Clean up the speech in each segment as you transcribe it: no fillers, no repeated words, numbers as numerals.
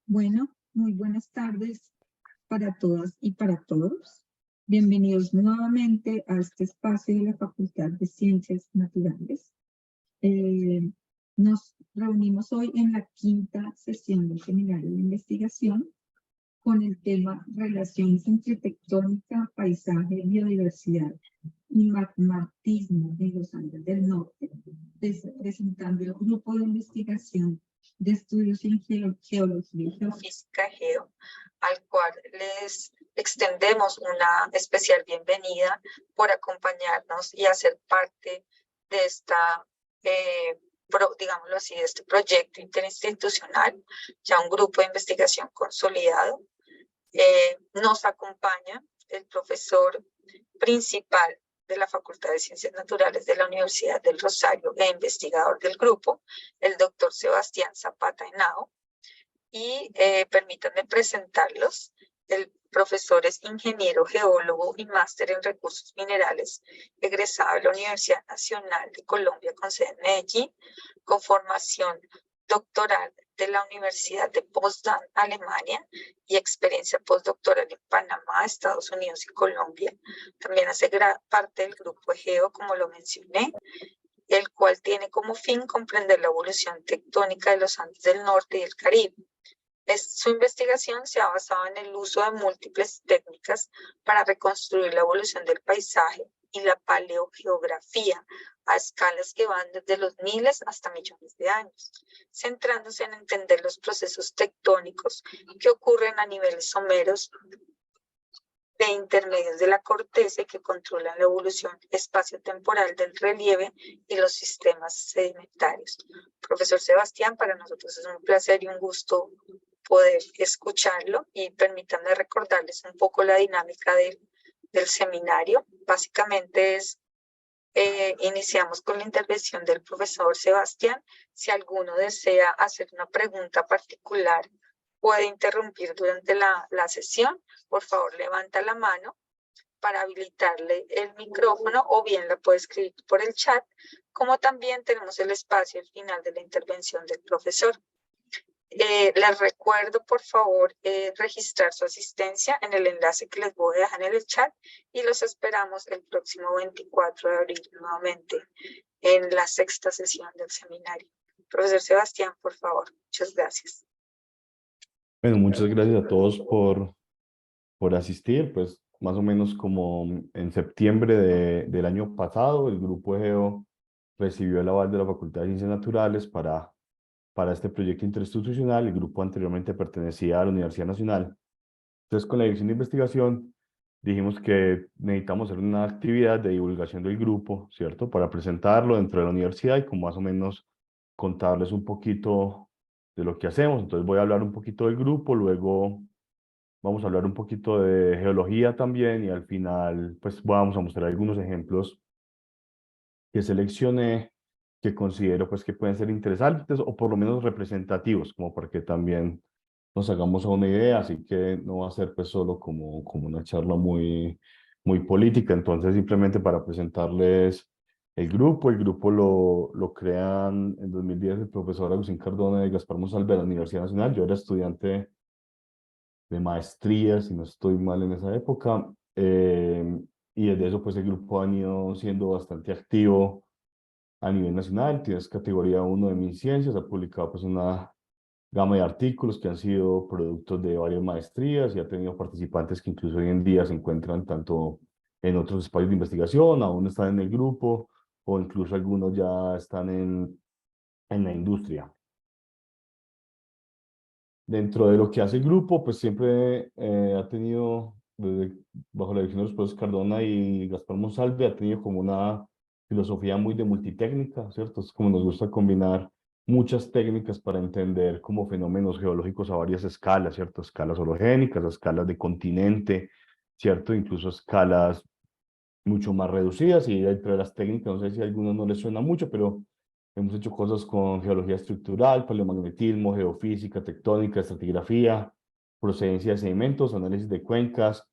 Bueno, muy buenas tardes para todas y para todos. Bienvenidos nuevamente a este espacio de la Facultad de Ciencias Naturales. Eh, Nos reunimos hoy en la quinta sesión del seminario de investigación con el tema Relaciones entre tectónica, paisaje, biodiversidad y magmatismo en los Andes del Norte, presentando el grupo de investigación de estudios en geología y geofísica GEO, al cual les extendemos una especial bienvenida por acompañarnos y hacer parte de esta, digámoslo así, de este proyecto interinstitucional, ya un grupo de investigación consolidado. Nos acompaña el profesor principal de la Facultad de Ciencias Naturales de la Universidad del Rosario e investigador del grupo, el doctor Sebastián Zapata Henao. Y permítanme presentarlos. El profesor es ingeniero geólogo y máster en recursos minerales, egresado de la Universidad Nacional de Colombia con sede en Medellín, con formación doctoral de la Universidad de Potsdam, Alemania, y experiencia postdoctoral en Panamá, Estados Unidos y Colombia. También hace parte del grupo EGEO, como lo mencioné, el cual tiene como fin comprender la evolución tectónica de los Andes del Norte y el Caribe. Su investigación se ha basado en el uso de múltiples técnicas para reconstruir la evolución del paisaje y la paleogeografía a escalas que van desde los miles hasta millones de años, centrándose en entender los procesos tectónicos que ocurren a niveles someros de intermedios de la corteza y que controlan la evolución espaciotemporal del relieve y los sistemas sedimentarios. Profesor Sebastián, para nosotros es un placer y un gusto poder escucharlo, y permítanme recordarles un poco la dinámica del seminario. Básicamente iniciamos con la intervención del profesor Sebastián. Si alguno desea hacer una pregunta particular, puede interrumpir durante la sesión. Por favor, levanta la mano para habilitarle el micrófono, o bien la puede escribir por el chat, como también tenemos el espacio al final de la intervención del profesor. Les recuerdo, por favor, registrar su asistencia en el enlace que les voy a dejar en el chat, y los esperamos el próximo 24 de abril nuevamente en la sexta sesión del seminario. Profesor Sebastián, por favor, muchas gracias. Bueno, muchas gracias a todos por asistir. Pues más o menos como en septiembre del año pasado, el grupo EGEO recibió el aval de la Facultad de Ciencias Naturales para este proyecto interinstitucional. El grupo anteriormente pertenecía a la Universidad Nacional. Entonces, con la dirección de investigación, dijimos que necesitamos hacer una actividad de divulgación del grupo, ¿cierto? Para presentarlo dentro de la universidad y como más o menos contarles un poquito de lo que hacemos. Entonces voy a hablar un poquito del grupo, luego vamos a hablar un poquito de geología también, y al final pues vamos a mostrar algunos ejemplos que seleccioné, que considero pues que pueden ser interesantes o por lo menos representativos, como para que también nos hagamos a una idea. Así que no va a ser pues solo como una charla muy política. Entonces, simplemente para presentarles el grupo lo crean en 2010 el profesor Agustín Cardona y Gaspar Monsalve de la Universidad Nacional. Yo era estudiante de maestría, si no estoy mal en esa época, y desde eso pues el grupo ha ido siendo bastante activo a nivel nacional. Tienes categoría 1 de MinCiencias, ha publicado pues una gama de artículos que han sido productos de varias maestrías, y ha tenido participantes que incluso hoy en día se encuentran tanto en otros espacios de investigación, aún están en el grupo, o incluso algunos ya están en la industria. Dentro de lo que hace el grupo, pues siempre ha tenido, bajo la dirección de los profesores Cardona y Gaspar Monsalve, ha tenido como una filosofía muy de multitécnica, ¿cierto? Es como nos gusta combinar muchas técnicas para entender como fenómenos geológicos a varias escalas, ¿cierto? Escalas orogénicas, escalas de continente, ¿cierto? Incluso escalas mucho más reducidas. Y entre las técnicas, no sé si a algunos no les suena mucho, pero hemos hecho cosas con geología estructural, paleomagnetismo, geofísica, tectónica, estratigrafía, procedencia de sedimentos, análisis de cuencas,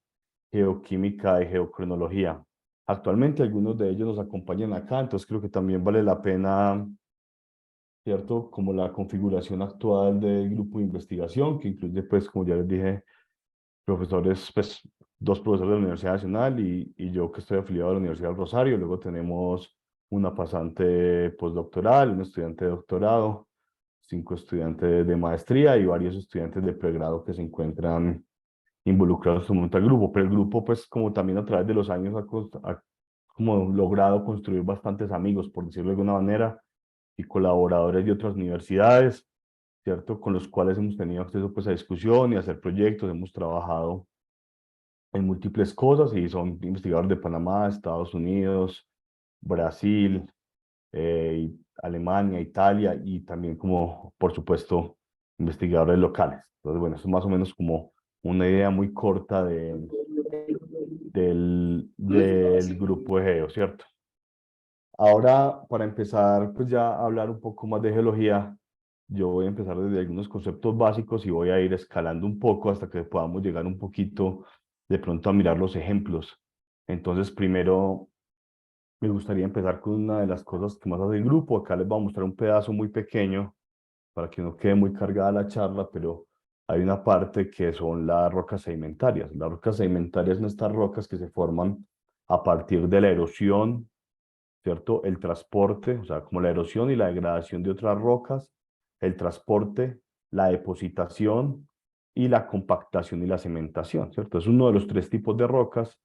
geoquímica y geocronología. Actualmente algunos de ellos nos acompañan acá, entonces creo que también vale la pena ¿cierto? Como la configuración actual del grupo de investigación, que incluye, pues, como ya les dije, profesores, pues, dos profesores de la Universidad Nacional y yo que estoy afiliado a la Universidad del Rosario. Luego tenemos una pasante postdoctoral, un estudiante de doctorado, 5 estudiantes de maestría y varios estudiantes de pregrado que se encuentran involucrados en el grupo. Pero el grupo, pues, como también a través de los años ha como logrado construir bastantes amigos, por decirlo de alguna manera, y colaboradores de otras universidades, ¿cierto? Con los cuales hemos tenido acceso, pues, a discusión y a hacer proyectos. Hemos trabajado en múltiples cosas y son investigadores de Panamá, Estados Unidos, Brasil, Alemania, Italia y también como, por supuesto, investigadores locales. Entonces, bueno, eso es más o menos como una idea muy corta del grupo de Geo, ¿cierto? Ahora, para empezar, pues ya a hablar un poco más de geología, yo voy a empezar desde algunos conceptos básicos y voy a ir escalando un poco hasta que podamos llegar un poquito de pronto a mirar los ejemplos. Entonces, primero me gustaría empezar con una de las cosas que más hace el grupo. Acá les voy a mostrar un pedazo muy pequeño para que no quede muy cargada la charla, pero hay una parte que son las rocas sedimentarias. Las rocas sedimentarias son estas rocas que se forman a partir de la erosión, ¿cierto? El transporte, o sea, como la erosión y la degradación de otras rocas, el transporte, la depositación y la compactación y la cementación, ¿cierto? Es uno de los 3 tipos de rocas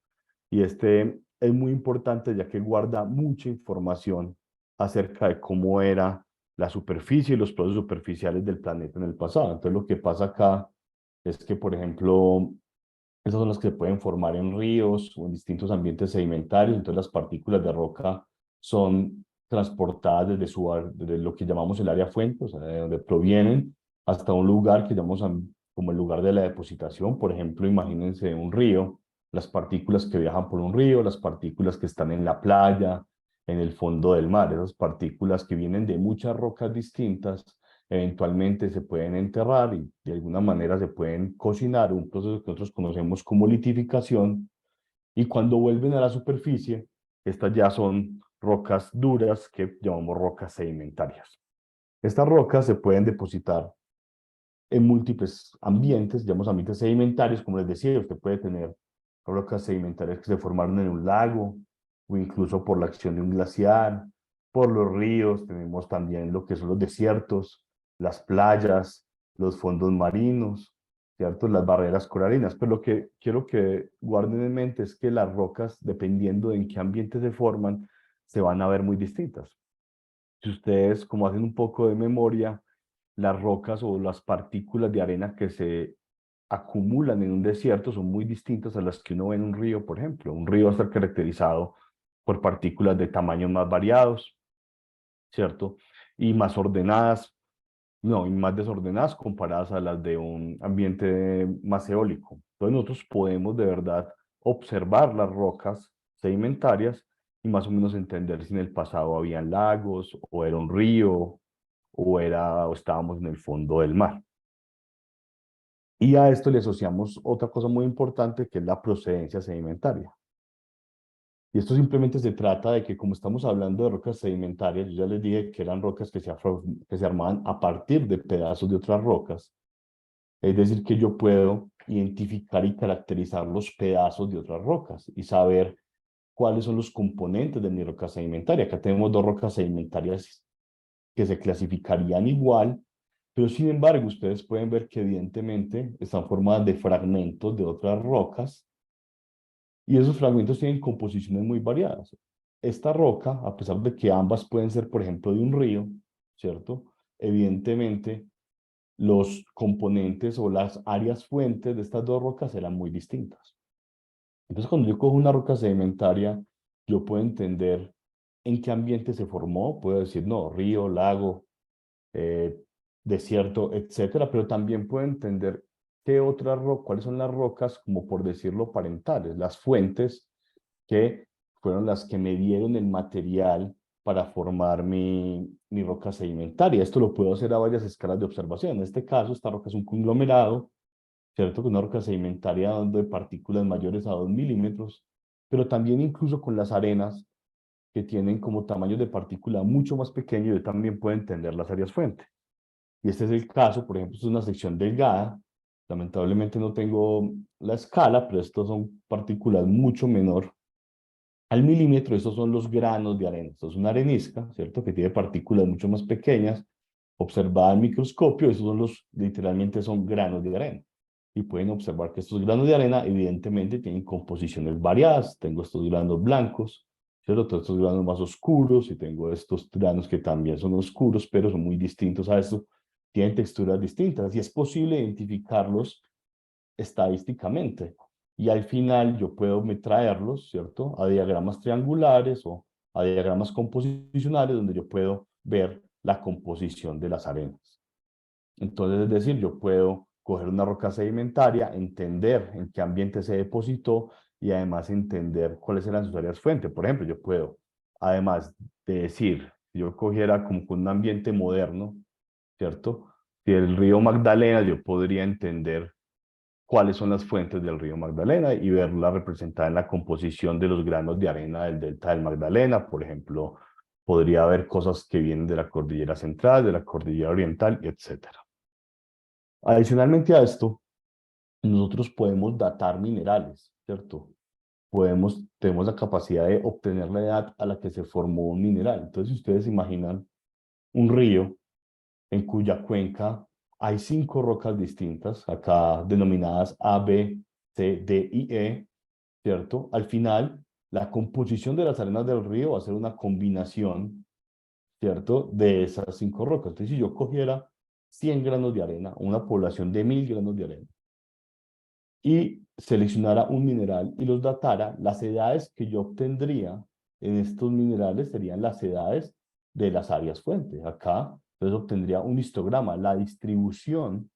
y este es muy importante ya que guarda mucha información acerca de cómo era la superficie y los procesos superficiales del planeta en el pasado. Entonces, lo que pasa acá es que, por ejemplo, esas son las que se pueden formar en ríos o en distintos ambientes sedimentarios. Entonces, las partículas de roca son transportadas desde lo que llamamos el área fuente, o sea, de donde provienen, hasta un lugar que llamamos como el lugar de la depositación. Por ejemplo, imagínense un río, las partículas que viajan por un río, las partículas que están en la playa, en el fondo del mar, esas partículas que vienen de muchas rocas distintas eventualmente se pueden enterrar y de alguna manera se pueden cocinar, un proceso que nosotros conocemos como litificación, y cuando vuelven a la superficie, estas ya son rocas duras que llamamos rocas sedimentarias. Estas rocas se pueden depositar en múltiples ambientes, llamamos ambientes sedimentarios, como les decía, usted puede tener rocas sedimentarias que se formaron en un lago o incluso por la acción de un glaciar, por los ríos, tenemos también lo que son los desiertos, las playas, los fondos marinos, ¿cierto? Las barreras coralinas. Pero lo que quiero que guarden en mente es que las rocas, dependiendo de en qué ambiente se forman, se van a ver muy distintas. Si ustedes, como hacen un poco de memoria, las rocas o las partículas de arena que se acumulan en un desierto son muy distintas a las que uno ve en un río, por ejemplo. Un río va a estar caracterizado por partículas de tamaños más variados, ¿cierto? Y más ordenadas, no, y más desordenadas comparadas a las de un ambiente más eólico. Entonces nosotros podemos de verdad observar las rocas sedimentarias y más o menos entender si en el pasado habían lagos o era un río o estábamos en el fondo del mar. Y a esto le asociamos otra cosa muy importante que es la procedencia sedimentaria. Y esto simplemente se trata de que como estamos hablando de rocas sedimentarias, yo ya les dije que eran rocas que se armaban a partir de pedazos de otras rocas. Es decir, que yo puedo identificar y caracterizar los pedazos de otras rocas y saber cuáles son los componentes de mi roca sedimentaria. Acá tenemos 2 rocas sedimentarias que se clasificarían igual, pero sin embargo ustedes pueden ver que evidentemente están formadas de fragmentos de otras rocas y esos fragmentos tienen composiciones muy variadas. Esta roca, a pesar de que ambas pueden ser, por ejemplo, de un río, ¿cierto? Evidentemente los componentes o las áreas fuentes de estas 2 rocas eran muy distintas. Entonces, cuando yo cojo una roca sedimentaria, yo puedo entender en qué ambiente se formó, puedo decir, no, río, lago, eh, desierto, etcétera, pero también puedo entender qué otras cuáles son las rocas, como por decirlo, parentales, las fuentes que fueron las que me dieron el material para formar mi roca sedimentaria. Esto lo puedo hacer a varias escalas de observación. En este caso, esta roca es un conglomerado, ¿cierto? Que una roca sedimentaria de partículas mayores a 2 milímetros, pero también incluso con las arenas que tienen como tamaños de partícula mucho más pequeños, yo también puedo entender las áreas fuente. Y este es el caso, por ejemplo, esto es una sección delgada. Lamentablemente no tengo la escala, pero estos son partículas mucho menor al milímetro. Estos son los granos de arena. Esto es una arenisca, ¿cierto? Que tiene partículas mucho más pequeñas, observada al microscopio. Estos son literalmente son granos de arena. Y pueden observar que estos granos de arena evidentemente tienen composiciones variadas. Tengo estos granos blancos, ¿cierto? Todos estos granos más oscuros, y tengo estos granos que también son oscuros, pero son muy distintos a estos. Tienen texturas distintas y es posible identificarlos estadísticamente. Y al final yo puedo traerlos, ¿cierto?, a diagramas triangulares o a diagramas composicionales donde yo puedo ver la composición de las arenas. Entonces, es decir, yo puedo coger una roca sedimentaria, entender en qué ambiente se depositó y además entender cuáles eran sus áreas fuente. Por ejemplo, yo puedo, además de decir, si yo cogiera como con un ambiente moderno, ¿cierto? Si el río Magdalena, yo podría entender cuáles son las fuentes del río Magdalena y verla representada en la composición de los granos de arena del delta del Magdalena. Por ejemplo, podría haber cosas que vienen de la cordillera central, de la cordillera oriental, etc. Adicionalmente a esto, nosotros podemos datar minerales, ¿cierto? Tenemos la capacidad de obtener la edad a la que se formó un mineral. Entonces, si ustedes imaginan un río en cuya cuenca hay 5 rocas distintas, acá denominadas A, B, C, D y E, ¿cierto? Al final, la composición de las arenas del río va a ser una combinación, ¿cierto?, de esas 5 rocas. Entonces, si yo cogiera 100 granos de arena, una población de 1000 granos de arena, y seleccionara un mineral y los datara, las edades que yo obtendría en estos minerales serían las edades de las áreas fuentes. Acá, entonces, obtendría un histograma, la distribución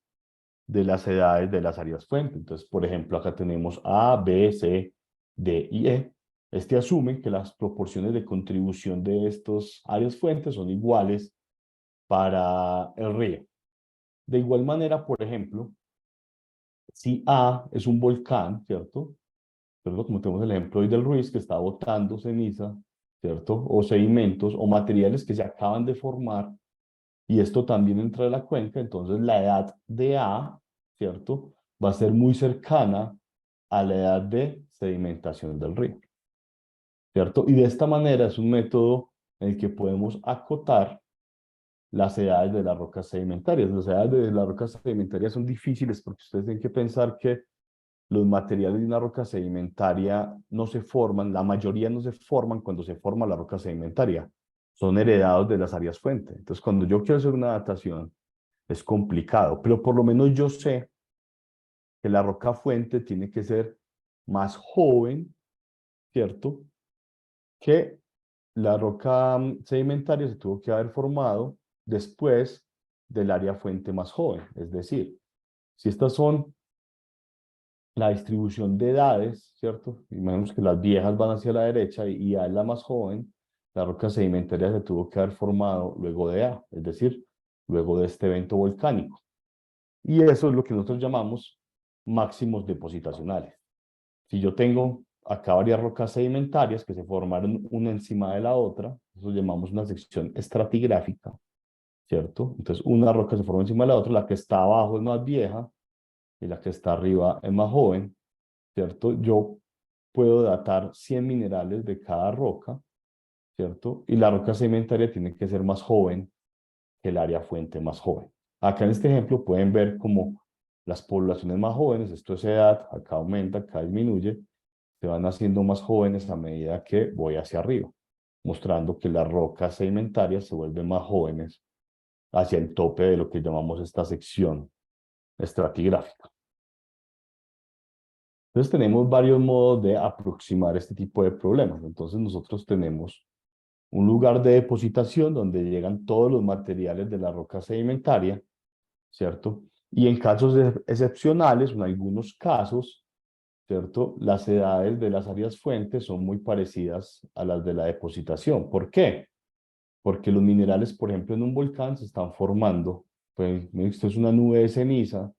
de las edades de las áreas fuentes. Entonces, por ejemplo, acá tenemos A, B, C, D y E. Este asume que las proporciones de contribución de estos áreas fuentes son iguales para el río. De igual manera, por ejemplo, si A es un volcán, ¿cierto? Pero como tenemos el ejemplo hoy del Ruiz, que está botando ceniza, ¿cierto? O sedimentos o materiales que se acaban de formar, y esto también entra en la cuenca. Entonces la edad de A, ¿cierto?, va a ser muy cercana a la edad de sedimentación del río, ¿cierto? Y de esta manera es un método en el que podemos acotar las edades de las rocas sedimentarias. Las edades de las rocas sedimentarias son difíciles porque ustedes tienen que pensar que los materiales de una roca sedimentaria no se forman, la mayoría no se forman cuando se forma la roca sedimentaria, son heredados de las áreas fuente. Entonces, cuando yo quiero hacer una datación, es complicado, pero por lo menos yo sé que la roca fuente tiene que ser más joven, ¿cierto?, que la roca sedimentaria se tuvo que haber formado después del área fuente más joven. Es decir, si estas son la distribución de edades, ¿cierto? Imaginemos que las viejas van hacia la derecha y A es la más joven, la roca sedimentaria se tuvo que haber formado luego de A, es decir, luego de este evento volcánico. Y eso es lo que nosotros llamamos máximos depositacionales. Si yo tengo acá varias rocas sedimentarias que se formaron una encima de la otra, eso llamamos una sección estratigráfica, ¿cierto? Entonces, una roca se forma encima de la otra, la que está abajo es más vieja y la que está arriba es más joven, ¿cierto? Yo puedo datar 100 minerales de cada roca, ¿cierto? Y la roca sedimentaria tiene que ser más joven que el área fuente más joven. Acá en este ejemplo pueden ver como las poblaciones más jóvenes, esto es edad, acá aumenta, acá disminuye, se van haciendo más jóvenes a medida que voy hacia arriba, mostrando que las rocas sedimentarias se vuelven más jóvenes hacia el tope de lo que llamamos esta sección estratigráfica. Entonces tenemos varios modos de aproximar este tipo de problemas. Entonces nosotros tenemos un lugar de depositación donde llegan todos los materiales de la roca sedimentaria, ¿cierto? Y en casos excepcionales, en algunos casos, ¿cierto?, las edades de las áreas fuentes son muy parecidas a las de la depositación. ¿Por qué? Porque los minerales, por ejemplo, en un volcán se están formando. Pues esto es una nube de ceniza,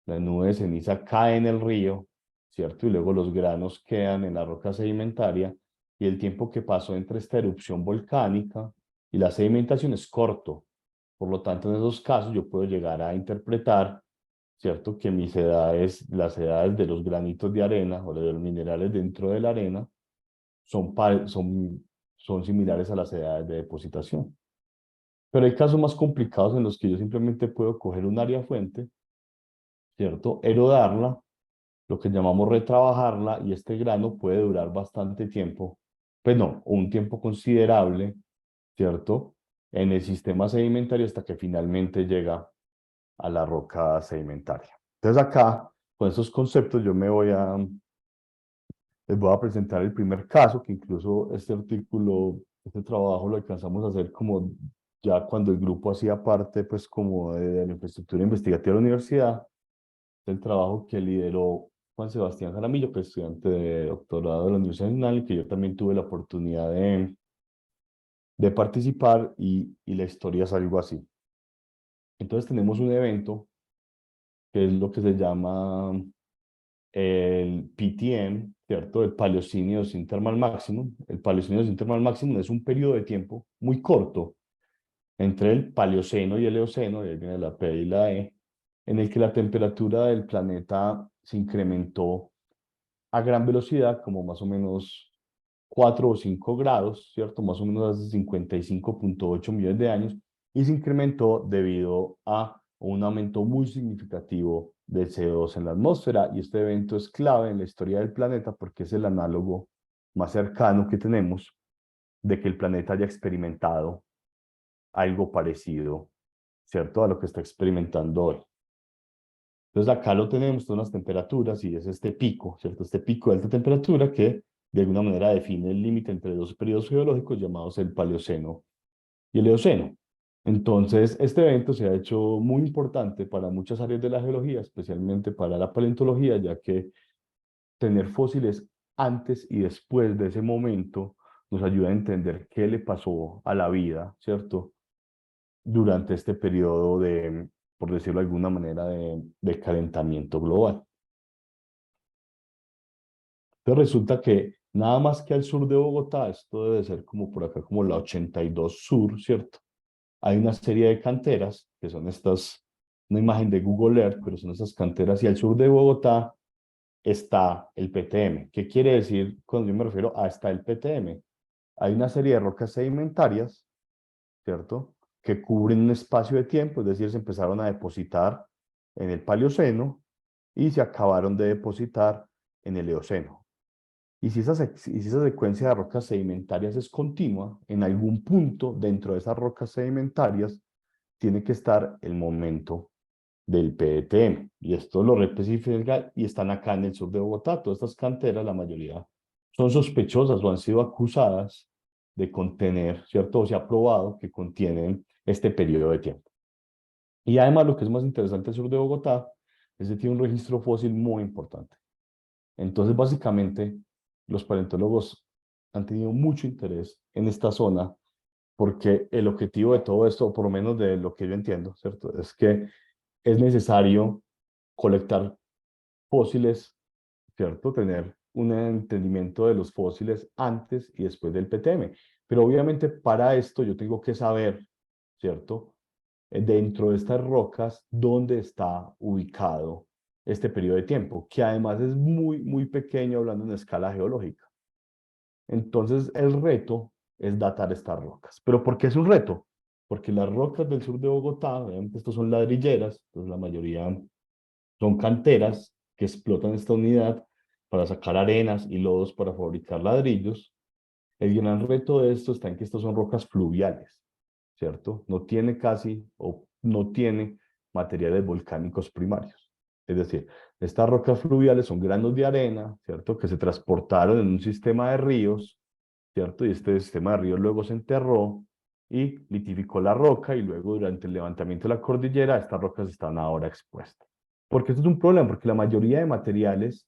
la nube de ceniza cae en el río, ¿cierto? Y luego los granos quedan en la roca sedimentaria y el tiempo que pasó entre esta erupción volcánica y la sedimentación es corto. Por lo tanto, en esos casos yo puedo llegar a interpretar, ¿cierto?, que mis edades, las edades de los granitos de arena o de los minerales dentro de la arena son similares a las edades de depositación. Pero hay casos más complicados en los que yo simplemente puedo coger un área fuente, ¿cierto?, erodarla, lo que llamamos retrabajarla, y este grano puede durar bastante tiempo, pues no, un tiempo considerable, ¿cierto?, en el sistema sedimentario hasta que finalmente llega a la roca sedimentaria. Entonces acá, con estos conceptos, les voy a presentar el primer caso, que incluso este artículo, este trabajo lo alcanzamos a hacer como ya cuando el grupo hacía parte, pues como de la infraestructura investigativa de la universidad, el trabajo que lideró Juan Sebastián Jaramillo, que es estudiante de doctorado de la Universidad Nacional, y que yo también tuve la oportunidad de participar, y la historia es algo así. Entonces tenemos un evento que es lo que se llama el PTM, ¿cierto? El Paleocene Thermal Maximum. El Paleocene Thermal Maximum es un periodo de tiempo muy corto entre el Paleoceno y el Eoceno, y ahí viene la P y la E, en el que la temperatura del planeta se incrementó a gran velocidad, como más o menos 4 o 5 grados, ¿cierto? Más o menos hace 55,8 millones de años, y se incrementó debido a un aumento muy significativo del CO2 en la atmósfera, y este evento es clave en la historia del planeta porque es el análogo más cercano que tenemos de que el planeta haya experimentado algo parecido, ¿cierto?, a lo que está experimentando hoy. Entonces acá lo tenemos, todas las temperaturas, y es este pico, ¿cierto? Este pico de alta temperatura que de alguna manera define el límite entre dos periodos geológicos llamados el Paleoceno y el Eoceno. Entonces, este evento se ha hecho muy importante para muchas áreas de la geología, especialmente para la paleontología, ya que tener fósiles antes y después de ese momento nos ayuda a entender qué le pasó a la vida, ¿cierto?, durante este periodo de, por decirlo de alguna manera, de calentamiento global. Entonces resulta que nada más que al sur de Bogotá, esto debe ser como por acá, como la 82 Sur, ¿cierto? Hay una serie de canteras, que son estas, una imagen de Google Earth, pero son estas canteras, y al sur de Bogotá está el PTM. ¿Qué quiere decir cuando yo me refiero a está el PTM? Hay una serie de rocas sedimentarias, ¿cierto?, que cubren un espacio de tiempo, es decir, se empezaron a depositar en el Paleoceno y se acabaron de depositar en el Eoceno. Y si esa secuencia de rocas sedimentarias es continua, en algún punto dentro de esas rocas sedimentarias tiene que estar el momento del PETM. Y esto lo especifica, y están acá en el sur de Bogotá. Todas estas canteras, la mayoría, son sospechosas o han sido acusadas de contener, ¿cierto? O se ha probado que contienen este periodo de tiempo. Y además, lo que es más interesante, el sur de Bogotá es que tiene un registro fósil muy importante. Entonces, básicamente, los paleontólogos han tenido mucho interés en esta zona porque el objetivo de todo esto, o por lo menos de lo que yo entiendo, ¿cierto?, es que es necesario colectar fósiles, ¿cierto?, tener un entendimiento de los fósiles antes y después del PTM. Pero obviamente para esto yo tengo que saber, ¿cierto?, dentro de estas rocas, dónde está ubicado este periodo de tiempo, que además es muy, muy pequeño hablando en escala geológica. Entonces, el reto es datar estas rocas. ¿Pero por qué es un reto? Porque las rocas del sur de Bogotá, obviamente estos son ladrilleras, entonces la mayoría son canteras que explotan esta unidad para sacar arenas y lodos para fabricar ladrillos. El gran reto de esto está en que estas son rocas fluviales, ¿cierto? No tiene casi o no tiene materiales volcánicos primarios. Es decir, estas rocas fluviales son granos de arena, ¿cierto?, que se transportaron en un sistema de ríos, ¿cierto? Y este sistema de ríos luego se enterró y litificó la roca, y luego durante el levantamiento de la cordillera, estas rocas están ahora expuestas. Porque esto es un problema, porque la mayoría de materiales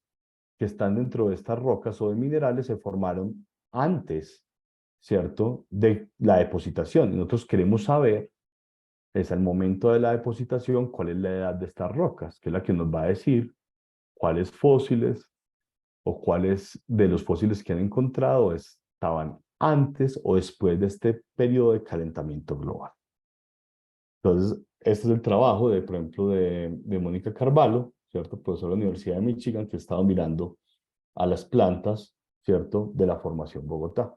que están dentro de estas rocas o de minerales se formaron antes, ¿cierto?, de la depositación. Y nosotros queremos saber, es al momento de la depositación, cuál es la edad de estas rocas, que es la que nos va a decir cuáles fósiles o cuáles de los fósiles que han encontrado es estaban antes o después de este periodo de calentamiento global. Entonces, este es el trabajo de, por ejemplo, de Mónica Carvalho, ¿cierto? Profesora de la Universidad de Michigan, que estaba mirando a las plantas, ¿cierto? De la Formación Bogotá.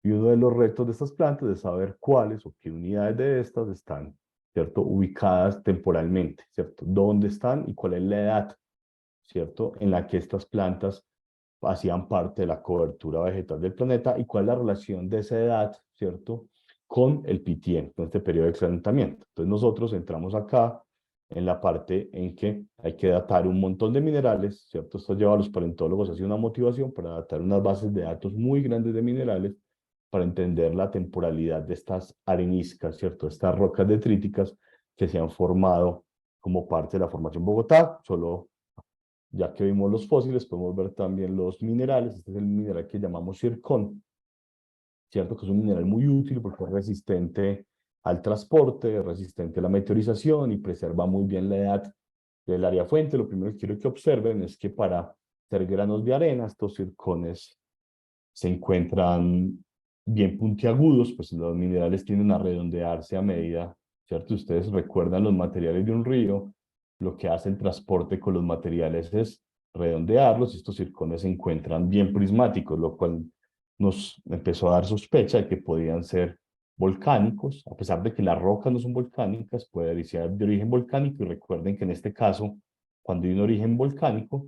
Y uno de los retos de estas plantas es saber cuáles o qué unidades de estas están, ¿cierto? Ubicadas temporalmente, ¿cierto? ¿Dónde están y cuál es la edad, ¿cierto? En la que estas plantas hacían parte de la cobertura vegetal del planeta y cuál es la relación de esa edad, ¿cierto? Con el PTM, con este periodo de calentamiento. Entonces nosotros entramos acá en la parte en que hay que datar un montón de minerales, ¿cierto? Esto lleva a los paleontólogos hacia una motivación para datar unas bases de datos muy grandes de minerales para entender la temporalidad de estas areniscas, ¿cierto? Estas rocas detríticas que se han formado como parte de la formación Bogotá. Solo ya que vimos los fósiles, podemos ver también los minerales. Este es el mineral que llamamos zircón, ¿cierto? Que es un mineral muy útil porque es resistente al transporte, resistente a la meteorización y preserva muy bien la edad del área fuente. Lo primero que quiero que observen es que para hacer granos de arena, estos zircones se encuentran bien puntiagudos, pues los minerales tienden a redondearse a medida, ¿cierto? Ustedes recuerdan los materiales de un río, lo que hace el transporte con los materiales es redondearlos, y estos zircones se encuentran bien prismáticos, lo cual nos empezó a dar sospecha de que podían ser volcánicos, a pesar de que las rocas no son volcánicas, puede ser de origen volcánico, y recuerden que en este caso, cuando hay un origen volcánico,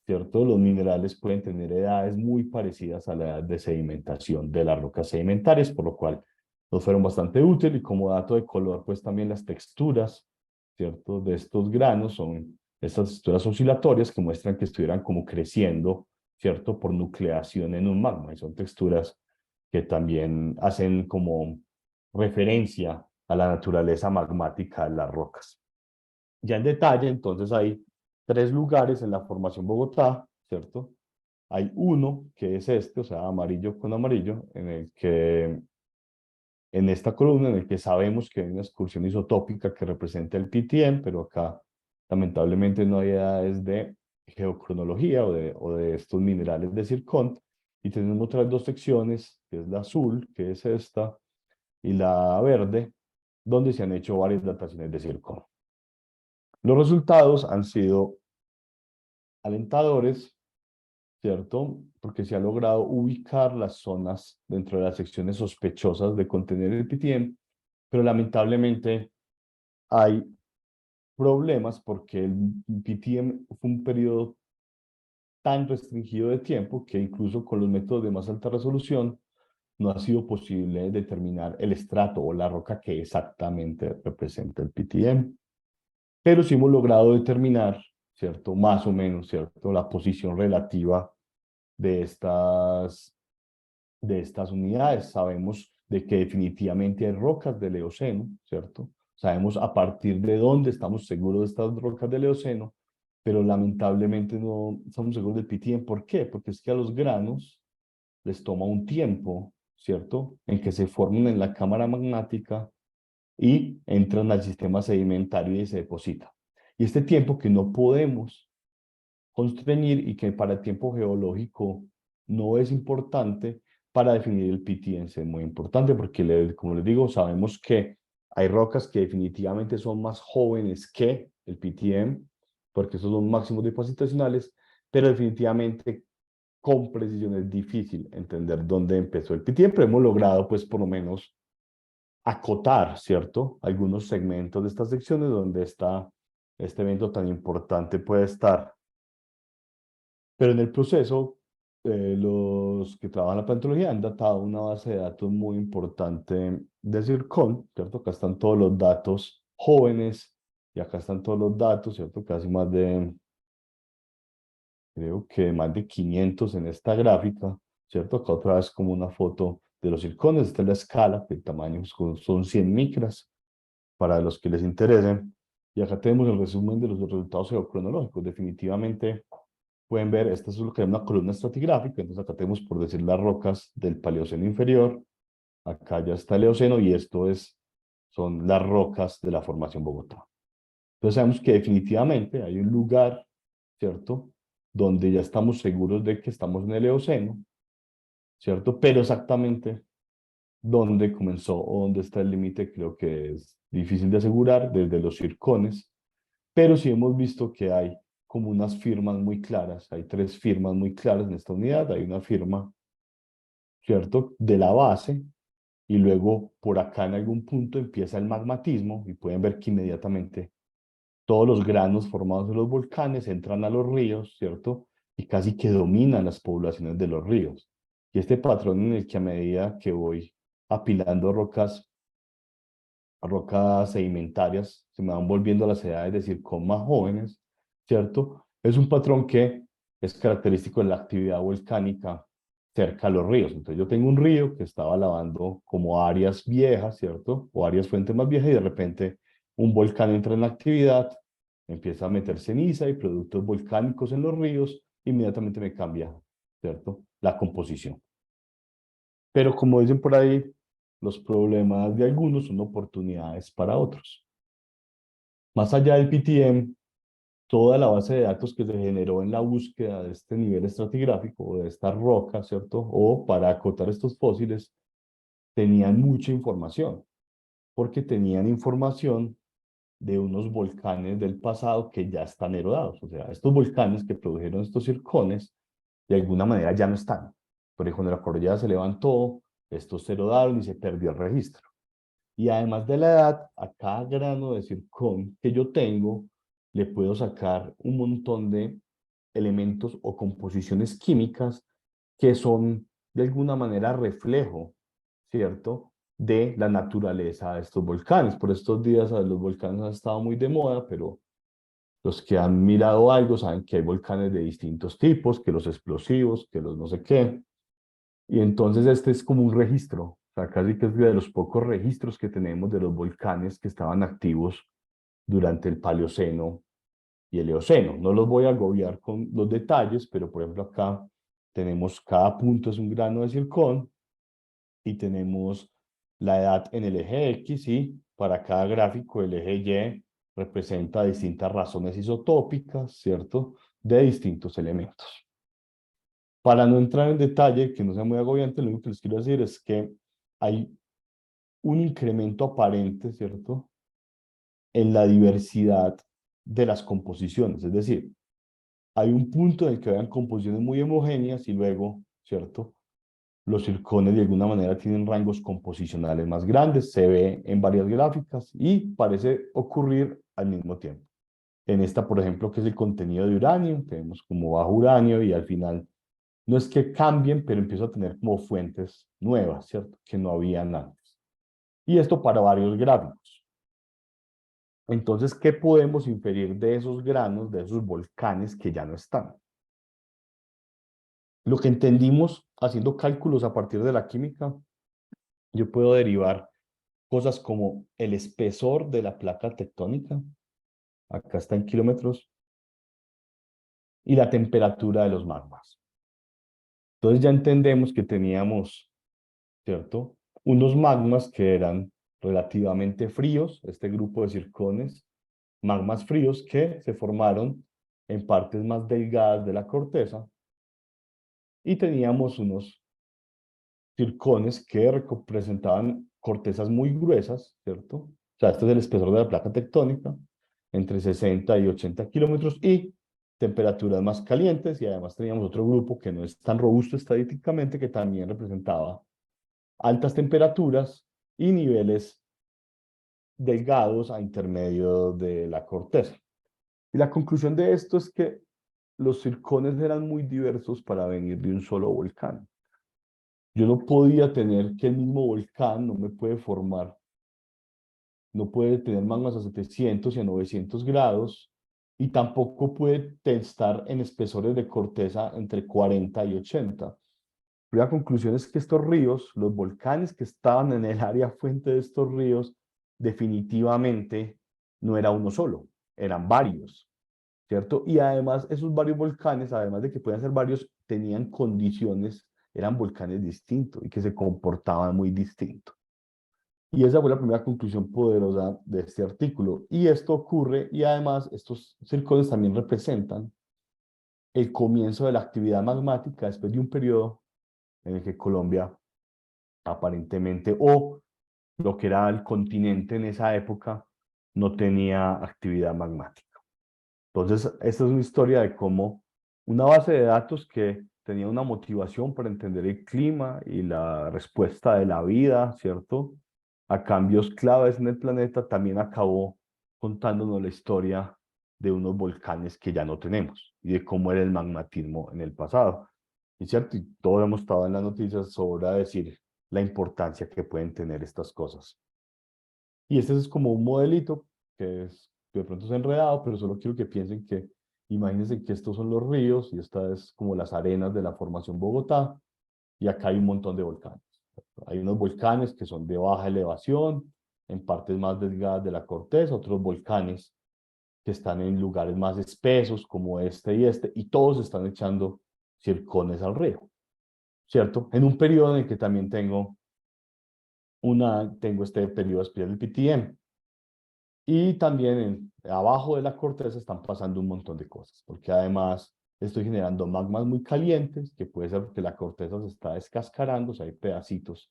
¿cierto? Los minerales pueden tener edades muy parecidas a la edad de sedimentación de las rocas sedimentarias, por lo cual nos fueron bastante útiles. Y como dato de color, pues también las texturas, ¿cierto? De estos granos son estas texturas oscilatorias que muestran que estuvieran como creciendo, ¿cierto? Por nucleación en un magma. Y son texturas que también hacen como referencia a la naturaleza magmática de las rocas. Ya en detalle, entonces hay 3 lugares en la formación Bogotá, ¿cierto? Hay uno que es este, o sea, amarillo con amarillo, en el que, en esta columna, en el que sabemos que hay una excursión isotópica que representa el PTM, pero acá lamentablemente no hay edades de geocronología o de estos minerales de zircón. Y tenemos otras 2 secciones, que es la azul, que es esta, y la verde, donde se han hecho varias dataciones de zircón. Los resultados han sido alentadores, ¿cierto? Porque se ha logrado ubicar las zonas dentro de las secciones sospechosas de contener el PTM, pero lamentablemente hay problemas porque el PTM fue un periodo tan restringido de tiempo que incluso con los métodos de más alta resolución no ha sido posible determinar el estrato o la roca que exactamente representa el PTM. Pero sí hemos logrado determinar, ¿cierto? Más o menos, ¿cierto? La posición relativa de estas unidades. Sabemos de que definitivamente hay rocas del Eoceno, ¿cierto? Sabemos a partir de dónde estamos seguros de estas rocas del Eoceno, pero lamentablemente no estamos seguros del PTM. ¿Por qué? Porque es que a los granos les toma un tiempo, ¿cierto? En que se formen en la cámara magmática y entran al sistema sedimentario y se depositan. Y este tiempo que no podemos constreñir y que para el tiempo geológico no es importante, para definir el PTM es muy importante porque, como les digo, sabemos que hay rocas que definitivamente son más jóvenes que el PTM, porque esos son máximos depositacionales, pero definitivamente con precisión es difícil entender dónde empezó el PTM, pero hemos logrado pues por lo menos acotar, ¿cierto? Algunos segmentos de estas secciones donde este evento tan importante puede estar. Pero en el proceso, los que trabajan la paleontología han datado una base de datos muy importante de zircón, ¿cierto? Acá están todos los datos jóvenes y acá están todos los datos, ¿cierto? Casi más de, creo que más de 500 en esta gráfica, ¿cierto? Acá otra vez como una foto de los zircones. Esta es la escala, el tamaño son 100 micras para los que les interesen. Y acá tenemos el resumen de los resultados geocronológicos. Definitivamente pueden ver, esta es lo que es una columna estratigráfica. Entonces acá tenemos, por decir, las rocas del Paleoceno inferior. Acá ya está el Eoceno y son las rocas de la formación Bogotá. Entonces sabemos que definitivamente hay un lugar, ¿cierto? Donde ya estamos seguros de que estamos en el Eoceno, ¿cierto? Pero exactamente dónde comenzó o dónde está el límite creo que es difícil de asegurar desde los circones, pero sí hemos visto que hay como unas firmas muy claras, hay tres firmas muy claras en esta unidad, hay una firma, ¿cierto?, de la base, y luego por acá en algún punto empieza el magmatismo, y pueden ver que inmediatamente todos los granos formados en los volcanes entran a los ríos, ¿cierto? Y casi que dominan las poblaciones de los ríos. Y este patrón en el que a medida que voy apilando rocas sedimentarias, se me van volviendo a las edades, es decir, con más jóvenes, ¿cierto? Es un patrón que es característico de la actividad volcánica cerca a los ríos. Entonces yo tengo un río que estaba lavando como áreas viejas, ¿cierto? O áreas fuentes más viejas y de repente un volcán entra en actividad, empieza a meter ceniza y productos volcánicos en los ríos, inmediatamente me cambia, ¿cierto? La composición. Pero como dicen por ahí, los problemas de algunos son oportunidades para otros. Más allá del PTM, toda la base de datos que se generó en la búsqueda de este nivel estratigráfico o de esta roca, ¿cierto? O para acotar estos fósiles, tenían mucha información, porque tenían información de unos volcanes del pasado que ya están erodados. O sea, estos volcanes que produjeron estos circones, de alguna manera ya no están. Porque cuando la cordillera se levantó, estos se erodaron y se perdió el registro. Y además de la edad, a cada grano de circón que yo tengo, le puedo sacar un montón de elementos o composiciones químicas que son de alguna manera reflejo, ¿cierto?, de la naturaleza de estos volcanes. Por estos días los volcanes han estado muy de moda, pero los que han mirado algo saben que hay volcanes de distintos tipos, que los explosivos, que los no sé qué. Y entonces este es como un registro, o sea, casi que es de los pocos registros que tenemos de los volcanes que estaban activos durante el Paleoceno y el Eoceno. No los voy a agobiar con los detalles, pero por ejemplo acá tenemos cada punto es un grano de circón y tenemos la edad en el eje X y para cada gráfico el eje Y representa distintas razones isotópicas, ¿cierto?, de distintos elementos. Para no entrar en detalle, que no sea muy agobiante, lo único que les quiero decir es que hay un incremento aparente, ¿cierto?, en la diversidad de las composiciones. Es decir, hay un punto en el que vean composiciones muy homogéneas y luego, ¿cierto?, los circones de alguna manera tienen rangos composicionales más grandes, se ve en varias gráficas y parece ocurrir al mismo tiempo. En esta, por ejemplo, que es el contenido de uranio, tenemos como bajo uranio y al final no es que cambien, pero empiezo a tener como fuentes nuevas, ¿cierto?, que no habían antes. Y esto para varios gráficos. Entonces, ¿qué podemos inferir de esos granos, de esos volcanes que ya no están? Lo que entendimos haciendo cálculos a partir de la química, yo puedo derivar cosas como el espesor de la placa tectónica, acá está en kilómetros, y la temperatura de los magmas. Entonces ya entendemos que teníamos, ¿cierto?, unos magmas que eran relativamente fríos, este grupo de circones, magmas fríos que se formaron en partes más delgadas de la corteza, y teníamos unos circones que representaban cortezas muy gruesas, ¿cierto? O sea, este es el espesor de la placa tectónica, entre 60 y 80 kilómetros, y temperaturas más calientes, y además teníamos otro grupo que no es tan robusto estadísticamente, que también representaba altas temperaturas y niveles delgados a intermedio de la corteza. Y la conclusión de esto es que los circones eran muy diversos para venir de un solo volcán. Yo no podía tener que el mismo volcán no me puede formar, no puede tener magmas a 700 y a 900 grados, y tampoco puede estar en espesores de corteza entre 40 y 80. La conclusión es que estos ríos, los volcanes que estaban en el área fuente de estos ríos, definitivamente no era uno solo, eran varios, ¿cierto? Y además esos varios volcanes, además de que pueden ser varios, tenían condiciones, eran volcanes distintos y que se comportaban muy distinto. Y esa fue la primera conclusión poderosa de este artículo. Y esto ocurre, y además estos circones también representan el comienzo de la actividad magmática después de un periodo en el que Colombia aparentemente, o lo que era el continente en esa época, no tenía actividad magmática. Entonces, esta es una historia de cómo una base de datos que tenía una motivación para entender el clima y la respuesta de la vida, ¿cierto? A cambios claves en el planeta, también acabó contándonos la historia de unos volcanes que ya no tenemos y de cómo era el magmatismo en el pasado. Y cierto, y todos hemos estado en las noticias sobre decir la importancia que pueden tener estas cosas. Y este es como un modelito que de pronto es enredado, pero solo quiero que piensen que, imagínense que estos son los ríos y esta es como las arenas de la formación Bogotá, y acá hay un montón de volcanes. Hay unos volcanes que son de baja elevación, en partes más delgadas de la corteza, otros volcanes que están en lugares más espesos como este, y todos están echando circones al río, ¿cierto? En un periodo en el que también tengo este periodo especial del PTM. Y también abajo de la corteza están pasando un montón de cosas, porque además estoy generando magmas muy calientes, que puede ser porque la corteza se está descascarando, o sea, hay pedacitos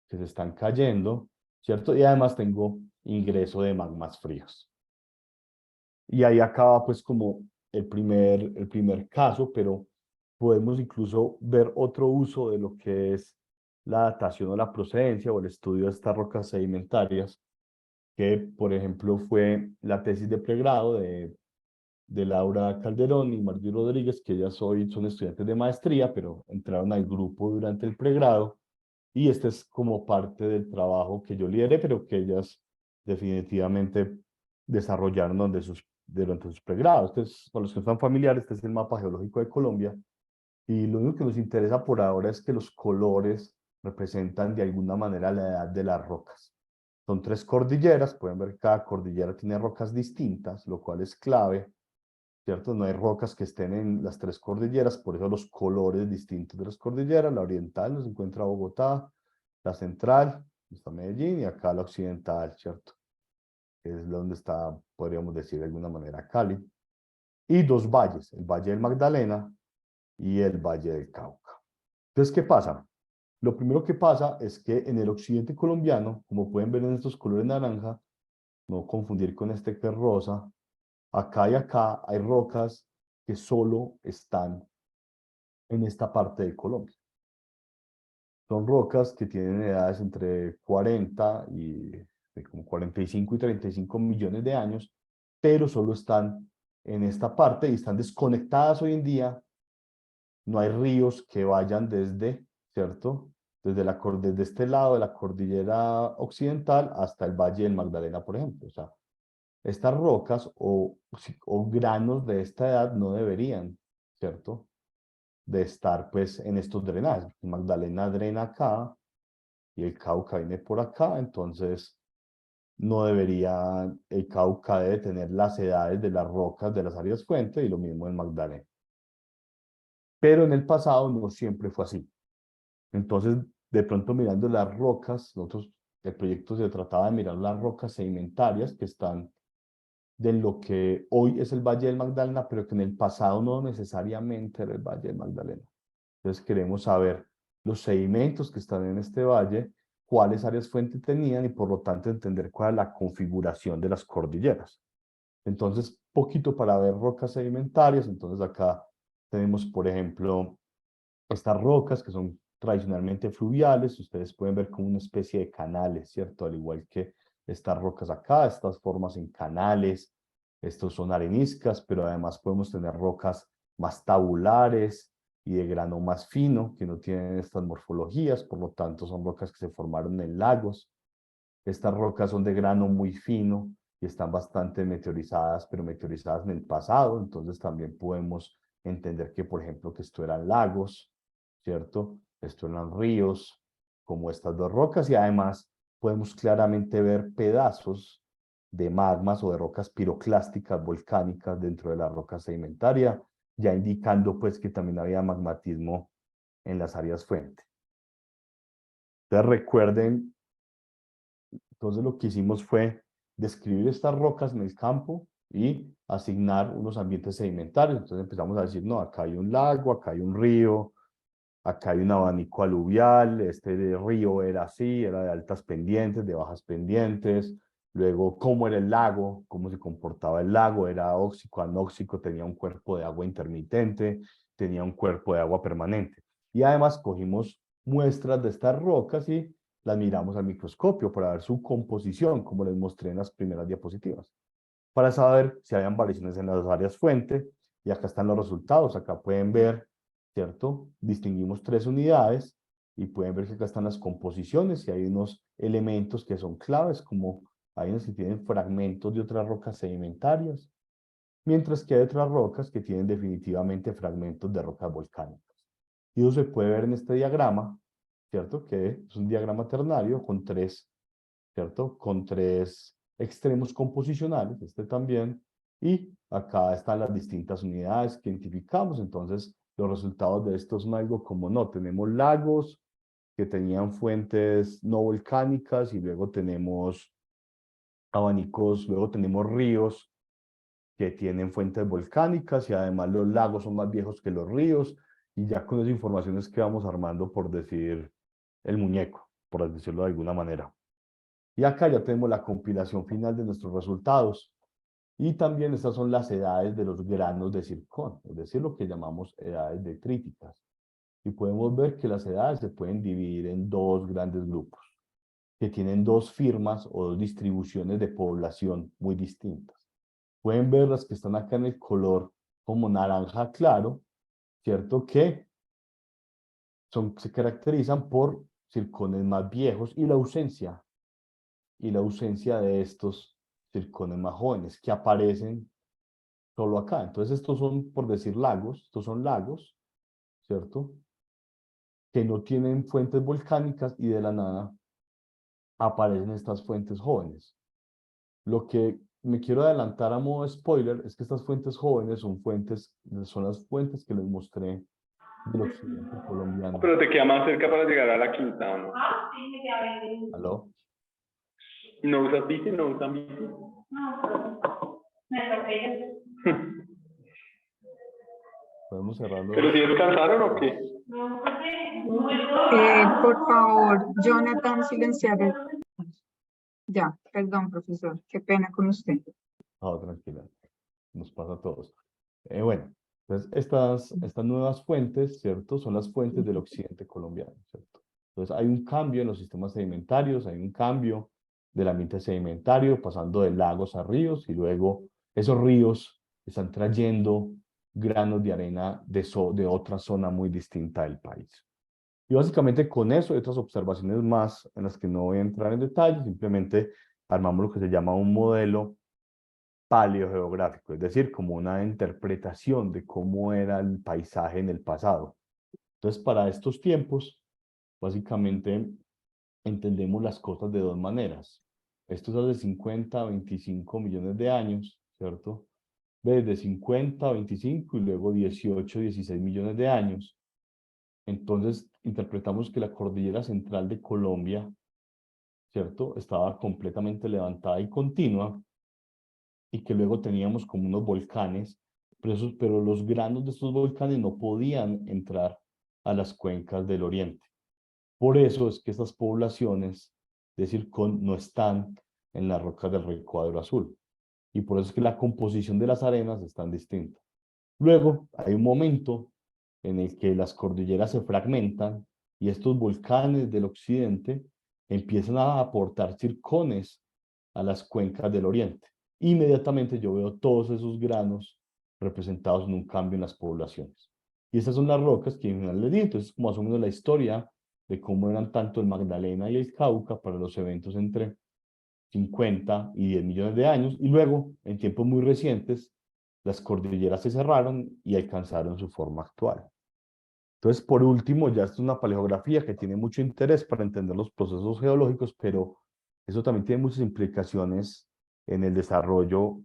que se están cayendo, ¿cierto? Y además tengo ingreso de magmas fríos. Y ahí acaba pues como el primer caso, pero podemos incluso ver otro uso de lo que es la datación o la procedencia o el estudio de estas rocas sedimentarias, que por ejemplo fue la tesis de pregrado de Laura Calderón y Marjorie Rodríguez, que ellas hoy son estudiantes de maestría, pero entraron al grupo durante el pregrado, y este es como parte del trabajo que yo lideré, pero que ellas definitivamente desarrollaron durante sus pregrados. Para los que no están familiares, este es el mapa geológico de Colombia, y lo único que nos interesa por ahora es que los colores representan de alguna manera la edad de las rocas. Son 3 cordilleras, pueden ver que cada cordillera tiene rocas distintas, lo cual es clave, ¿cierto? No hay rocas que estén en las 3 cordilleras, por eso los colores distintos de las cordilleras. La oriental nos encuentra Bogotá, la central está Medellín, y acá la occidental, ¿cierto? Es donde está, podríamos decir de alguna manera, Cali. Y 2 valles, el Valle del Magdalena y el Valle del Cauca. Entonces, ¿qué pasa? Lo primero que pasa es que en el occidente colombiano, como pueden ver en estos colores naranja, no confundir con este que es rosa, acá y acá hay rocas que solo están en esta parte de Colombia. Son rocas que tienen edades entre 40 y como 45 y 35 millones de años, pero solo están en esta parte y están desconectadas hoy en día. No hay ríos que vayan desde, ¿cierto? Desde este lado de la cordillera occidental hasta el Valle del Magdalena, por ejemplo. O sea, estas rocas o granos de esta edad no deberían, ¿cierto? De estar pues en estos drenajes. Magdalena drena acá y el Cauca viene por acá, entonces no debería, el Cauca debe tener las edades de las rocas de las áreas fuente, y lo mismo en Magdalena. Pero en el pasado no siempre fue así. Entonces, de pronto mirando las rocas, el proyecto se trataba de mirar las rocas sedimentarias que están de lo que hoy es el Valle del Magdalena, pero que en el pasado no necesariamente era el Valle del Magdalena. Entonces queremos saber los sedimentos que están en este valle, cuáles áreas fuente tenían, y por lo tanto entender cuál es la configuración de las cordilleras. Entonces, poquito para ver rocas sedimentarias. Entonces acá tenemos, por ejemplo, estas rocas que son tradicionalmente fluviales. Ustedes pueden ver como una especie de canales, ¿cierto? Al igual que estas rocas acá, estas formas en canales. Estos son areniscas, pero además podemos tener rocas más tabulares y de grano más fino, que no tienen estas morfologías, por lo tanto son rocas que se formaron en lagos. Estas rocas son de grano muy fino y están bastante meteorizadas, pero meteorizadas en el pasado. Entonces también podemos entender que, por ejemplo, que esto eran lagos, ¿cierto? Esto eran ríos, como estas 2 rocas, y además podemos claramente ver pedazos de magmas o de rocas piroclásticas volcánicas dentro de la roca sedimentaria, ya indicando pues que también había magmatismo en las áreas fuente. Entonces recuerden, entonces lo que hicimos fue describir estas rocas en el campo y asignar unos ambientes sedimentarios. Entonces empezamos a decir, no, acá hay un lago, acá hay un río, acá hay un abanico aluvial, este río era así, era de altas pendientes, de bajas pendientes, luego cómo era el lago, cómo se comportaba el lago, era óxico, anóxico, tenía un cuerpo de agua intermitente, tenía un cuerpo de agua permanente. Y además cogimos muestras de estas rocas y las miramos al microscopio para ver su composición, como les mostré en las primeras diapositivas, para saber si habían variaciones en las áreas fuente. Y acá están los resultados. Acá pueden ver, ¿cierto? Distinguimos 3 unidades y pueden ver que acá están las composiciones y hay unos elementos que son claves, como hay unos que tienen fragmentos de otras rocas sedimentarias, mientras que hay otras rocas que tienen definitivamente fragmentos de rocas volcánicas. Y eso se puede ver en este diagrama, ¿cierto? Que es un diagrama ternario con 3, ¿cierto? Con 3 extremos composicionales, este también, y acá están las distintas unidades que identificamos. Entonces, los resultados de esto son algo como no, tenemos lagos que tenían fuentes no volcánicas y luego tenemos abanicos, luego tenemos ríos que tienen fuentes volcánicas y además los lagos son más viejos que los ríos, y ya con esa información es que vamos armando, por decir, el muñeco, por decirlo de alguna manera. Y acá ya tenemos la compilación final de nuestros resultados. Y también estas son las edades de los granos de zircón, es decir, lo que llamamos edades detríticas. Y podemos ver que las edades se pueden dividir en 2 grandes grupos, que tienen 2 firmas o 2 distribuciones de población muy distintas. Pueden ver las que están acá en el color como naranja claro, ¿cierto? Que se caracterizan por zircones más viejos y la ausencia de estos zircones más jóvenes que aparecen solo acá. Entonces estos son, por decir, lagos, estos son lagos, ¿cierto? Que no tienen fuentes volcánicas y de la nada aparecen estas fuentes jóvenes. Lo que me quiero adelantar a modo de spoiler es que estas fuentes jóvenes son las fuentes que les mostré del occidente colombiano. Pero te queda más cerca para llegar a la quinta, ¿o no? ¿Aló? ¿No usas bici? ¿No usan bici? ¿Podemos cerrarlo? ¿Pero si descansaron o qué? Por favor, Jonathan, silenciar el... Ya, perdón, profesor, qué pena con usted. Tranquila, nos pasa a todos. Bueno, entonces estas nuevas fuentes, ¿cierto? Son las fuentes del occidente colombiano, ¿cierto? Entonces hay un cambio en los sistemas sedimentarios, hay un cambio del ambiente sedimentario, pasando de lagos a ríos, y luego esos ríos están trayendo granos de arena de otra zona muy distinta del país. Y básicamente con eso y otras observaciones más en las que no voy a entrar en detalle, simplemente armamos lo que se llama un modelo paleogeográfico, es decir, como una interpretación de cómo era el paisaje en el pasado. Entonces, para estos tiempos, básicamente entendemos las cosas de 2 maneras. Esto es hace 50 a 25 millones de años, ¿cierto? Desde 50 a 25 y luego 18, 16 millones de años. Entonces, interpretamos que la cordillera central de Colombia, ¿cierto? Estaba completamente levantada y continua, y que luego teníamos como unos volcanes, pero los granos de estos volcanes no podían entrar a las cuencas del oriente. Por eso es que estas poblaciones de zircón no están en las rocas del Recuadro Azul. Y por eso es que la composición de las arenas es tan distinta. Luego hay un momento en el que las cordilleras se fragmentan y estos volcanes del occidente empiezan a aportar zircones a las cuencas del oriente. Inmediatamente yo veo todos esos granos representados en un cambio en las poblaciones. Y estas son las rocas que al final les di. Entonces, más o menos la historia de cómo eran tanto el Magdalena y el Cauca para los eventos entre 50 y 10 millones de años. Y luego, en tiempos muy recientes, las cordilleras se cerraron y alcanzaron su forma actual. Entonces, por último, ya esto es una paleografía que tiene mucho interés para entender los procesos geológicos, pero eso también tiene muchas implicaciones en el desarrollo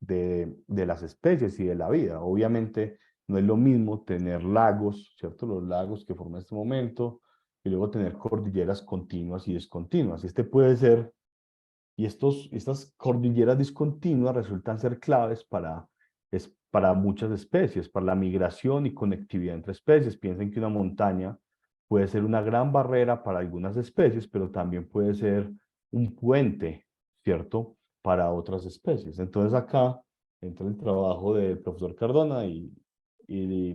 de las especies y de la vida. Obviamente, no es lo mismo tener lagos, ¿cierto? Los lagos que forman este momento, y luego tener cordilleras continuas y discontinuas. Este puede ser, y estas cordilleras discontinuas resultan ser claves para muchas especies, para la migración y conectividad entre especies. Piensen que una montaña puede ser una gran barrera para algunas especies, pero también puede ser un puente, ¿cierto?, para otras especies. Entonces acá entra el trabajo del profesor Cardona y, y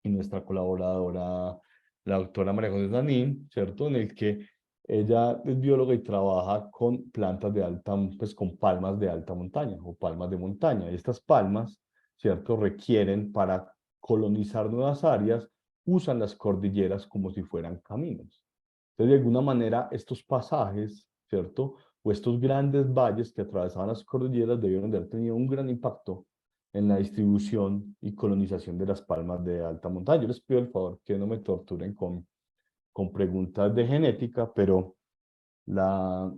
nuestra colaboradora, la doctora María José Danín, ¿cierto?, en el que ella es bióloga y trabaja con plantas de alta, pues con palmas de alta montaña o palmas de montaña. Y estas palmas, ¿cierto?, requieren para colonizar nuevas áreas, usan las cordilleras como si fueran caminos. Entonces, de alguna manera, estos pasajes, ¿cierto?, o estos grandes valles que atravesaban las cordilleras debieron de haber tenido un gran impacto en la distribución y colonización de las palmas de alta montaña. Yo les pido el favor que no me torturen con preguntas de genética, pero la,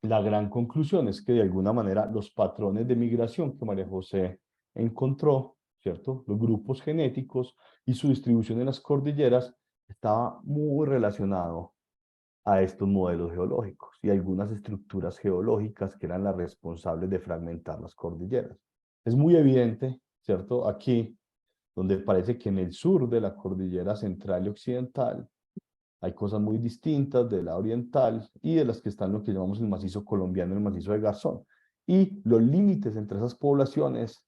la gran conclusión es que de alguna manera los patrones de migración que María José encontró, ¿cierto?, los grupos genéticos y su distribución en las cordilleras estaba muy relacionado a estos modelos geológicos y algunas estructuras geológicas que eran las responsables de fragmentar las cordilleras. Es muy evidente, ¿cierto?, aquí, donde parece que en el sur de la cordillera central y occidental hay cosas muy distintas de la oriental y de las que están lo que llamamos el macizo colombiano, el macizo de Garzón. Y los límites entre esas poblaciones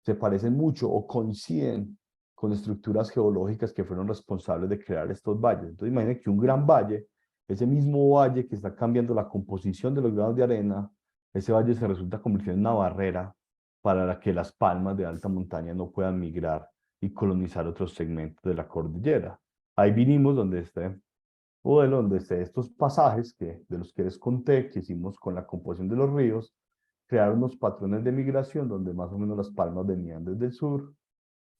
se parecen mucho o coinciden con estructuras geológicas que fueron responsables de crear estos valles. Entonces imaginen que un gran valle, ese mismo valle que está cambiando la composición de los granos de arena, ese valle se resulta convirtiendo en una barrera para que las palmas de alta montaña no puedan migrar y colonizar otros segmentos de la cordillera. Ahí vinimos donde este modelo, donde estos pasajes de los que les conté, que hicimos con la composición de los ríos, crearon unos patrones de migración donde más o menos las palmas venían desde el sur,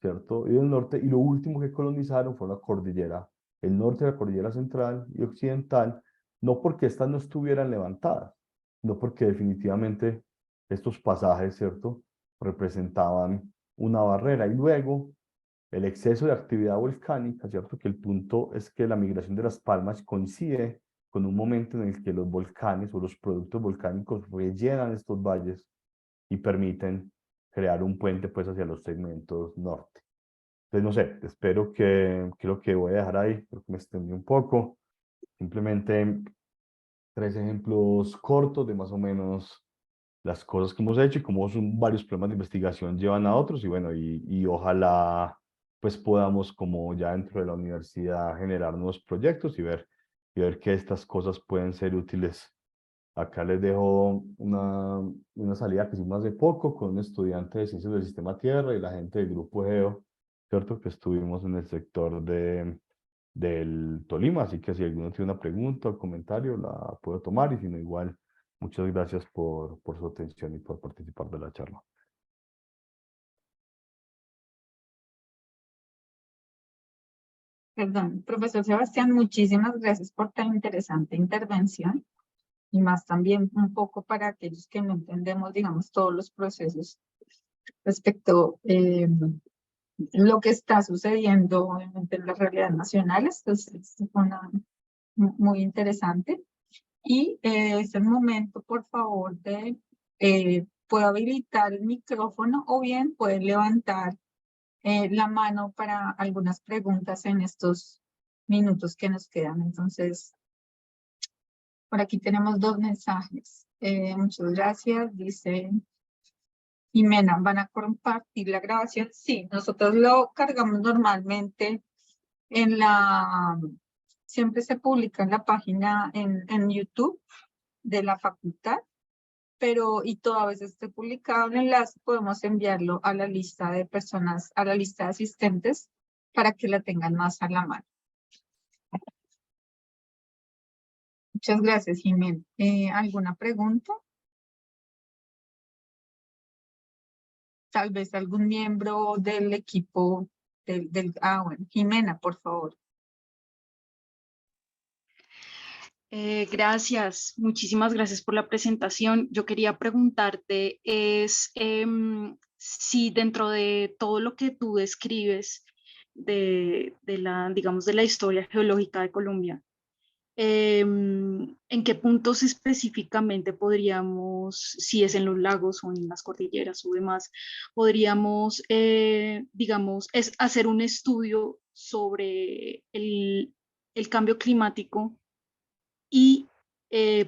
¿cierto?, y del norte, y lo último que colonizaron fue la cordillera, el norte de la cordillera central y occidental, no porque estas no estuvieran levantadas, no porque definitivamente estos pasajes, ¿cierto?, representaban una barrera, y luego el exceso de actividad volcánica, ¿cierto?, que el punto es que la migración de las palmas coincide con un momento en el que los volcanes o los productos volcánicos rellenan estos valles y permiten crear un puente pues hacia los segmentos norte. Entonces, no sé, espero que creo que voy a dejar ahí, creo que me extendí un poco. Simplemente 3 ejemplos cortos de más o menos las cosas que hemos hecho y cómo son varios problemas de investigación llevan a otros y bueno, y ojalá pues podamos como ya dentro de la universidad generar nuevos proyectos y ver que estas cosas pueden ser útiles. Acá les dejo una salida que hicimos hace poco con un estudiante de Ciencias del Sistema Tierra y la gente del Grupo GEO, ¿cierto? Que estuvimos en el sector del Tolima, así que si alguno tiene una pregunta o comentario la puedo tomar y si no igual, muchas gracias por su atención y por participar de la charla. Perdón, profesor Sebastián, muchísimas gracias por tan interesante intervención y más también un poco para aquellos que no entendemos, digamos, todos los procesos respecto lo que está sucediendo obviamente en las realidades nacionales. Entonces, fue muy interesante. Y es el momento, por favor, de puedo habilitar el micrófono o bien pueden levantar la mano para algunas preguntas en estos minutos que nos quedan. Entonces, por aquí tenemos 2 mensajes. Muchas gracias. Dice Jimena, ¿van a compartir la grabación? Sí, nosotros lo cargamos normalmente en siempre se publica en la página en YouTube de la facultad, pero y toda vez esté publicado el enlace, podemos enviarlo a la lista de personas, a la lista de asistentes, para que la tengan más a la mano. Muchas gracias, Jimena. ¿Alguna pregunta? Tal vez algún miembro del equipo bueno, Jimena, por favor. Gracias, muchísimas gracias por la presentación. Yo quería preguntarte si dentro de todo lo que tú describes digamos, de la historia geológica de Colombia, ¿en qué puntos específicamente podríamos, si es en los lagos o en las cordilleras o demás, podríamos, digamos, hacer un estudio sobre el cambio climático y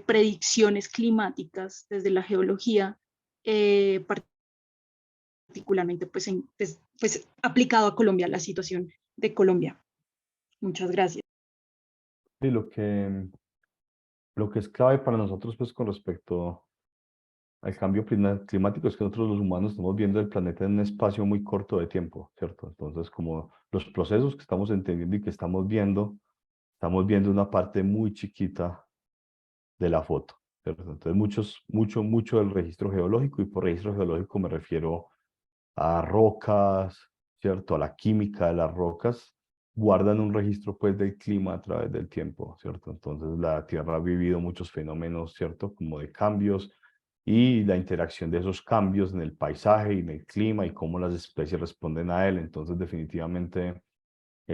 predicciones climáticas desde la geología, particularmente pues, pues aplicado a Colombia, la situación de Colombia. Muchas gracias. Sí, lo que es clave para nosotros, pues, con respecto al cambio climático es que nosotros los humanos estamos viendo el planeta en un espacio muy corto de tiempo, ¿cierto? Entonces, como los procesos que estamos entendiendo y que estamos viendo una parte muy chiquita de la foto, ¿cierto? Entonces, mucho del registro geológico, y por registro geológico me refiero a rocas, ¿cierto? A la química de las rocas, guardan un registro, pues, del clima a través del tiempo, ¿cierto? Entonces, la Tierra ha vivido muchos fenómenos, ¿cierto? Como de cambios, y la interacción de esos cambios en el paisaje y en el clima y cómo las especies responden a él. Entonces, definitivamente,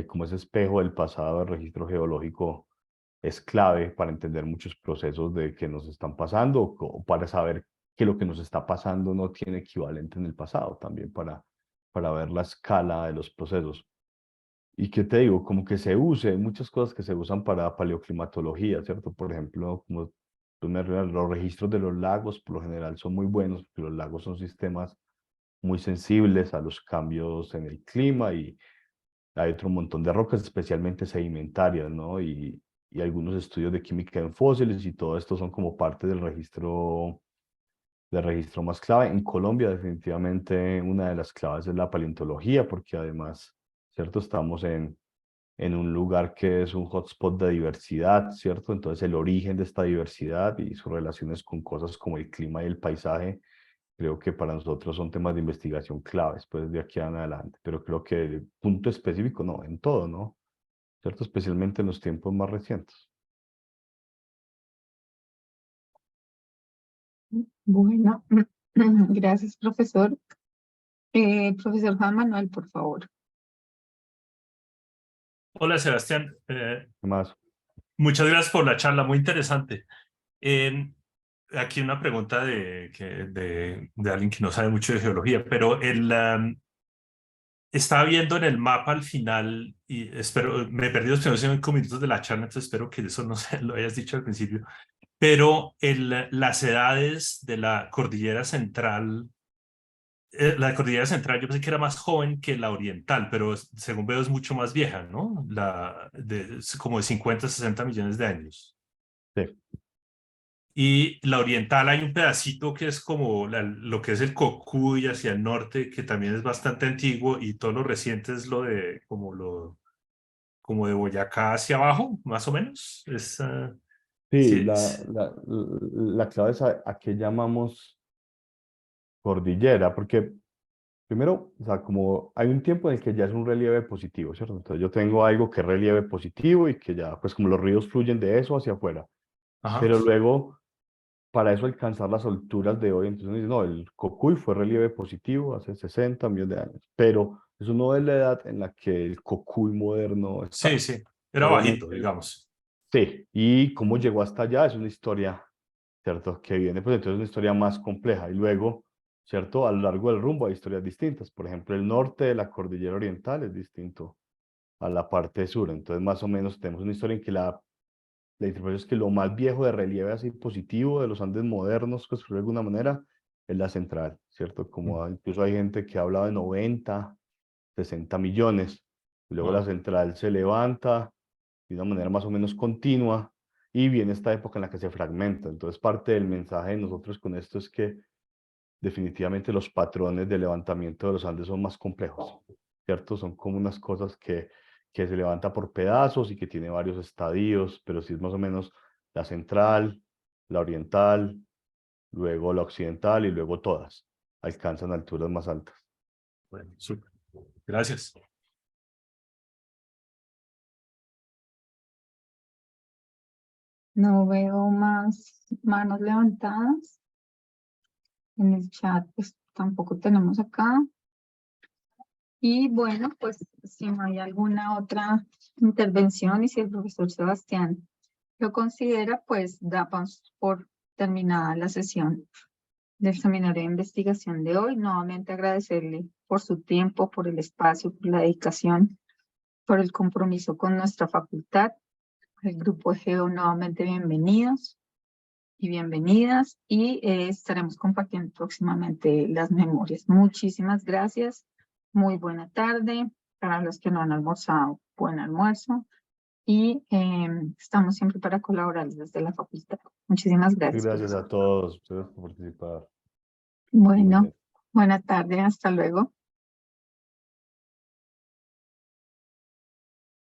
como ese espejo del pasado del registro geológico es clave para entender muchos procesos de que nos están pasando, o para saber que lo que nos está pasando no tiene equivalente en el pasado, también para ver la escala de los procesos. Y qué te digo, como que se use, hay muchas cosas que se usan para paleoclimatología, ¿cierto? Por ejemplo, como los registros de los lagos, por lo general son muy buenos, porque los lagos son sistemas muy sensibles a los cambios en el clima, y hay otro montón de rocas, especialmente sedimentarias, ¿no? Y algunos estudios de química en fósiles, y todo esto son como parte del registro más clave. En Colombia, definitivamente, una de las claves es la paleontología, porque además, ¿cierto? Estamos en un lugar que es un hotspot de diversidad, ¿cierto? Entonces, el origen de esta diversidad y sus relaciones con cosas como el clima y el paisaje, creo que para nosotros son temas de investigación claves, pues, de aquí en adelante. Pero creo que el punto específico, no, en todo, ¿no? ¿Cierto? Especialmente en los tiempos más recientes. Bueno, gracias, profesor. Profesor Juan Manuel, por favor. Hola Sebastián, ¿Qué más? muchas gracias por la charla, muy interesante. Aquí una pregunta de alguien que no sabe mucho de geología, pero estaba viendo en el mapa al final, y espero, me perdí los primeros 5 minutos de la charla, entonces espero que eso no se lo hayas dicho al principio, pero las edades de la cordillera central yo pensé que era más joven que la oriental, pero según veo es mucho más vieja, ¿no? Es como de 50, 60 millones de años. Sí. Y la oriental hay un pedacito que es como lo que es el Cocuy hacia el norte, que también es bastante antiguo, y todo lo reciente es como de Boyacá hacia abajo, más o menos. Sí, Sí, la clave es a qué llamamos cordillera, porque primero, o sea, como hay un tiempo en el que ya es un relieve positivo, ¿cierto? Entonces yo tengo algo que es relieve positivo, y que ya, pues, como los ríos fluyen de eso hacia afuera. ajá. Pero luego, para eso alcanzar las alturas de hoy, entonces uno dice, no, el Cocuy fue relieve positivo hace 60 millones de años, pero eso no es la edad en la que el Cocuy moderno Sí, está. sí, era bajito, Obviamente, digamos. sí, y cómo llegó hasta allá es una historia, ¿cierto? Que viene, pues, entonces, una historia más compleja. Y luego, ¿cierto? A lo largo del rumbo hay historias distintas. Por ejemplo, el norte de la cordillera oriental es distinto a la parte sur. Entonces, más o menos, tenemos una historia en que la interpretación es que lo más viejo de relieve así positivo de los Andes modernos, pues, por alguna manera, es la central, ¿cierto? Como incluso hay gente que ha hablado de 90, 60 millones. Y luego la Wow. central se levanta de una manera más o menos continua, y viene esta época en la que se fragmenta. Entonces, parte del mensaje de nosotros con esto es que definitivamente los patrones de levantamiento de los Andes son más complejos, ¿cierto? Son como unas cosas que se levanta por pedazos y que tiene varios estadios, pero sí es más o menos la central, la oriental, luego la occidental, y luego todas alcanzan alturas más altas. Bueno, súper. Gracias. No veo más manos levantadas. En el chat, pues tampoco tenemos acá. Y bueno, pues si no hay alguna otra intervención, y si el profesor Sebastián lo considera, pues damos por terminada la sesión del seminario de investigación de hoy. Nuevamente agradecerle por su tiempo, por el espacio, por la dedicación. por el compromiso con nuestra facultad. El grupo Egeo, nuevamente bienvenidos y bienvenidas, y estaremos compartiendo próximamente las memorias. Muchísimas gracias, muy buena tarde. Para los que no han almorzado, buen almuerzo, y estamos siempre para colaborar desde la facultad. Muchísimas gracias. Gracias a todos ustedes por participar. Bueno, buena tarde, hasta luego.